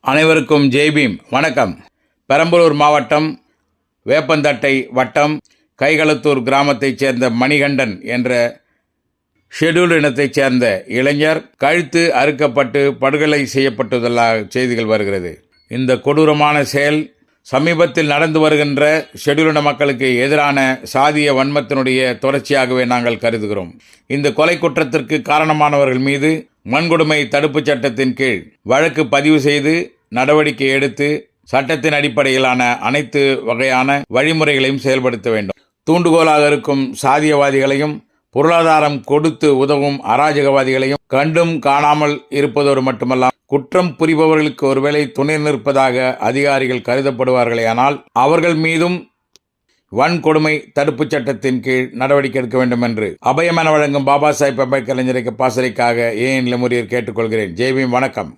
அனைவருக்கும் ஜெய்பீம். வணக்கம். பெரம்பலூர் மாவட்டம் வேப்பந்தட்டை வட்டம் கைகளத்தூர் கிராமத்தைச் சேர்ந்த மணிகண்டன் என்ற ஷெட்யூல்டு இனத்தைச் சேர்ந்த இளைஞர் கழுத்து அறுக்கப்பட்டு படுகொலை செய்யப்பட்டதாக செய்திகள் வருகிறது. இந்த கொடூரமான செயல் சமீபத்தில் நடந்து வருகின்ற ஷெட்யூல்டு மக்களுக்கு எதிரான சாதிய வன்மத்தினுடைய தொடர்ச்சியாகவே நாங்கள் கருதுகிறோம். இந்த கொலை குற்றத்திற்கு காரணமானவர்கள் மீது வன்கொடுமை தடுப்புச் சட்டத்தின் கீழ் வழக்கு பதிவு செய்து நடவடிக்கை எடுத்து சட்டத்தின் அடிப்படையிலான அனைத்து வகையான வழிமுறைகளையும் செயல்படுத்த வேண்டும். தூண்டுகோலாக இருக்கும் சாதியவாதிகளையும் பொருளாதாரம் கொடுத்து உதவும் அராஜகவாதிகளையும் கண்டும் காணாமல் இருப்பதோடு மட்டுமல்ல, குற்றம் புரிபவர்களுக்கு ஒருவேளை துணை நிற்பதாக அதிகாரிகள் கருதப்படுவார்களேயானால் அவர்கள் மீதும் வன்கொடுமை தடுப்புச் சட்டத்தின் கீழ் நடவடிக்கை எடுக்க வேண்டும் என்று அபயமென வழங்கும் பாபா சாஹேப் அம்பேத்கர் இளைஞருக்கு பாசறைக்காக ஏஎன் லெமுரியர் கேட்டுக்கொள்கிறேன். ஜெய்பீம். வணக்கம்.